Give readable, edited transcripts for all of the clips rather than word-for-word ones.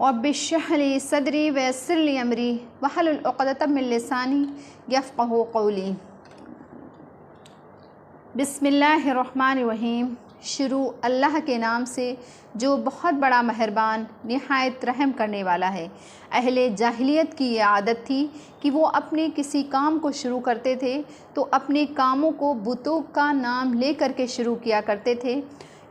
Rabbi इश्रह ली सदरी वयस्सिर ली अमरी वहलुल उक़दतम मिन लिसानी यफ़क़हू क़ौली। बिस्मिल्लाहिर्रहमानिर्रहीम। शुरू अल्लाह के नाम से जो बहुत बड़ा मेहरबान निहायत रहम करने वाला है। अहले जाहिलियत की ये आदत थी कि वो अपने किसी काम को शुरू करते थे तो अपने कामों को बुतों का नाम ले करके शुरू किया करते थे।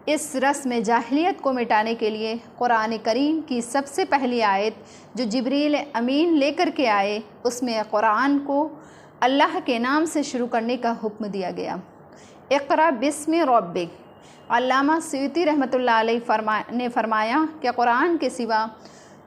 इस रस्म जाहिलियत को मिटाने के लिए कुरान करीम की सबसे पहली आयत जो जिब्रील अमीन लेकर के आए, उसमें कुरान को अल्लाह के नाम से शुरू करने का हुक्म दिया गया। इक़रा बिस्मि रब्बिक। अल्लामा सयूती रहमतुल्लाह अलैह ने फरमाया कि कुरान के सिवा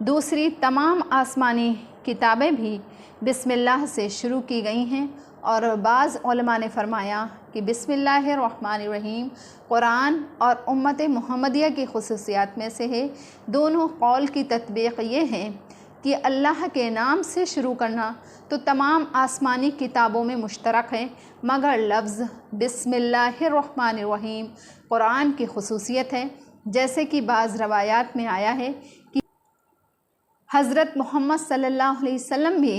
दूसरी तमाम आसमानी किताबें भी बिस्मिल्लाह से शुरू की गई हैं, और बाज़ उलमा ने फरमाया कि बिस्मिल्लाहिर्रहमानिर्रहीम कुरान और उम्मत मुहम्मदिया की खुसूसियात में से है। दोनों कौल की तत्बीक़ ये है कि अल्लाह के नाम से शुरू करना तो तमाम आसमानी किताबों में मुश्तरक है, मगर लफ्ज़ बिस्मिल्लाहिर्रहमानिर्रहीम कुरान की खुसूसियत है। जैसे कि बाज़ रवायात में आया है कि हज़रत मोहम्मद सल्लल्लाहु अलैहि वसल्लम भी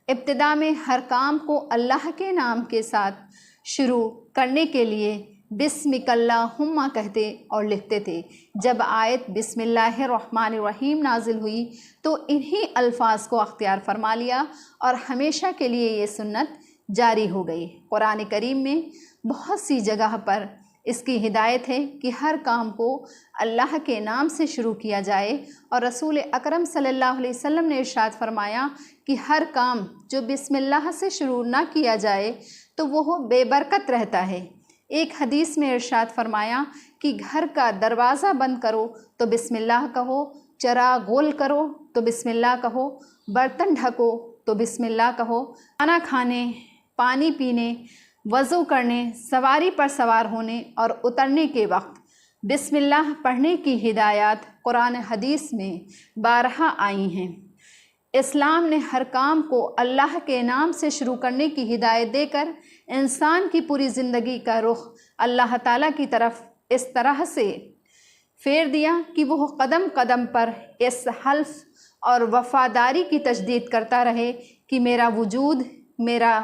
इब्तिदा में हर काम को अल्लाह के नाम के साथ शुरू करने के लिए बिस्मिकल्लाहुम्मा कहते और लिखते थे। जब आयत बिस्मिल्लाहिर्रहमानिर्रहीम नाजिल हुई तो इन्हीं अल्फाज को अख्तियार फरमा लिया और हमेशा के लिए ये सुन्नत जारी हो गई। कुरान करीम में बहुत सी जगह पर इसकी हिदायत है कि हर काम को अल्लाह के नाम से शुरू किया जाए, और रसूल अकरम सल्लल्लाहु अलैहि वसल्लम ने इरशाद फरमाया कि हर काम जो बिस्मिल्लाह से शुरू ना किया जाए तो वो बेबरकत रहता है। एक हदीस में इरशाद फरमाया कि घर का दरवाज़ा बंद करो तो बिस्मिल्लाह कहो, चराग गोल करो तो बिस्मिल्लाह कहो, बर्तन ढको तो बिस्मिल्लाह कहो, खाना खाने, पानी पीने, वज़ू करने, सवारी पर सवार होने और उतरने के वक्त बिस्मिल्लाह पढ़ने की हिदायत कुरान हदीस में बारहा आई हैं। इस्लाम ने हर काम को अल्लाह के नाम से शुरू करने की हिदायत देकर इंसान की पूरी ज़िंदगी का रुख अल्लाह ताला की तरफ इस तरह से फेर दिया कि वो कदम कदम पर इस हल्फ और वफ़ादारी की तजदीद करता रहे कि मेरा वजूद, मेरा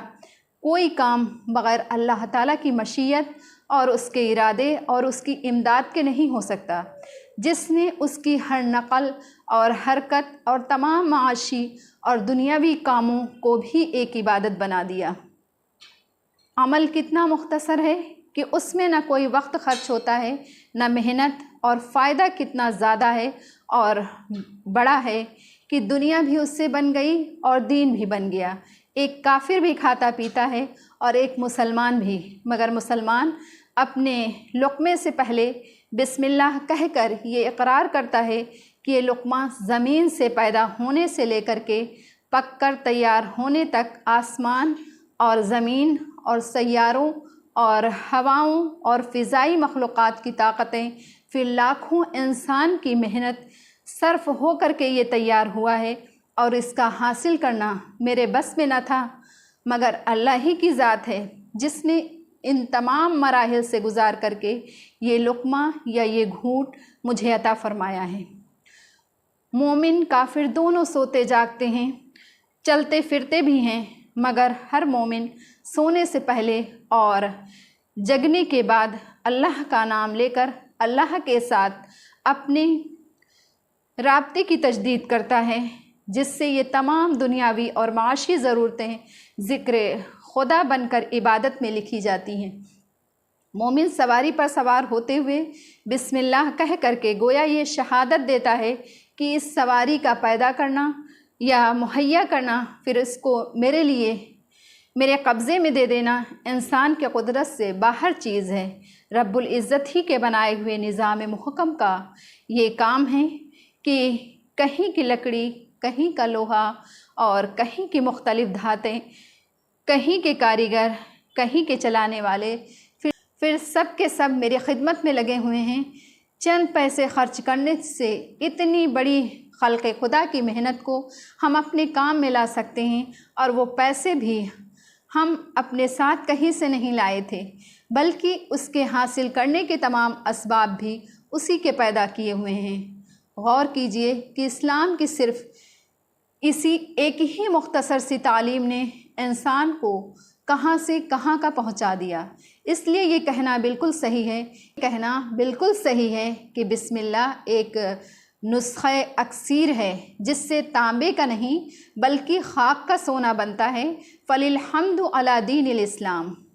कोई काम बग़ैर अल्लाह ताला की मशीयत और उसके इरादे और उसकी इमदाद के नहीं हो सकता। जिसने उसकी हर नक़ल और हरकत और तमाम माशी और दुनियावी कामों को भी एक इबादत बना दिया। अमल कितना मुख्तसर है कि उसमें ना कोई वक्त ख़र्च होता है, ना मेहनत, और फ़ायदा कितना ज़्यादा है और बड़ा है कि दुनिया भी उससे बन गई और दीन भी बन गया। एक काफिर भी खाता पीता है और एक मुसलमान भी, मगर मुसलमान अपने लुक़मे से पहले बिस्मिल्लाह कहकर ये इक़रार करता है कि ये लुक़मा ज़मीन से पैदा होने से लेकर के पक कर तैयार होने तक आसमान और ज़मीन और सैयारों और हवाओं और फ़िज़ाई मखलूक़ात की ताकतें फिर लाखों इंसान की मेहनत सर्फ हो कर के ये तैयार हुआ है, और इसका हासिल करना मेरे बस में न था, मगर अल्लाह ही की ज़ात है जिसने इन तमाम मराहिल से गुज़ार करके ये लुक़मा या ये घूंट मुझे अता फ़रमाया है। मोमिन काफिर दोनों सोते जागते हैं, चलते फिरते भी हैं, मगर हर मोमिन सोने से पहले और जगने के बाद अल्लाह का नाम लेकर अल्लाह के साथ अपने राब्ते की तजदीद करता है, जिससे ये तमाम दुनियावी और माशी ज़रूरतें ज़िक्र खुदा बनकर इबादत में लिखी जाती हैं। मोमिन सवारी पर सवार होते हुए बिस्मिल्लाह कह करके गोया ये शहादत देता है कि इस सवारी का पैदा करना या मुहैया करना, फिर इसको मेरे लिए मेरे कब्ज़े में दे देना इंसान के कुदरत से बाहर चीज़ है। रब्बुल इज़्ज़त ही के बनाए हुए निज़ाम मुहकम का ये काम है कि कहीं की लकड़ी, कहीं का लोहा और कहीं की मुख्तलिफ़ धातें, कहीं के कारीगर, कहीं के चलाने वाले, फिर सब के सब मेरी खिदमत में लगे हुए हैं। चंद पैसे खर्च करने से इतनी बड़ी खल्क़े खुदा की मेहनत को हम अपने काम में ला सकते हैं, और वो पैसे भी हम अपने साथ कहीं से नहीं लाए थे, बल्कि उसके हासिल करने के तमाम असबाब भी उसी के पैदा किए हुए हैं। غور کیجئے کہ اسلام کی صرف اسی ایک ہی مختصر سی تعلیم نے انسان کو کہاں سے کہاں کا پہنچا دیا۔ اس لیے یہ کہنا بالکل صحیح ہے کہ بسم اللہ ایک نسخہ اکسیر ہے جس سے تانبے کا نہیں بلکہ خاک کا سونا بنتا ہے۔ فَلِلْحَمْدُ عَلَى دِينِ الْإِسْلام۔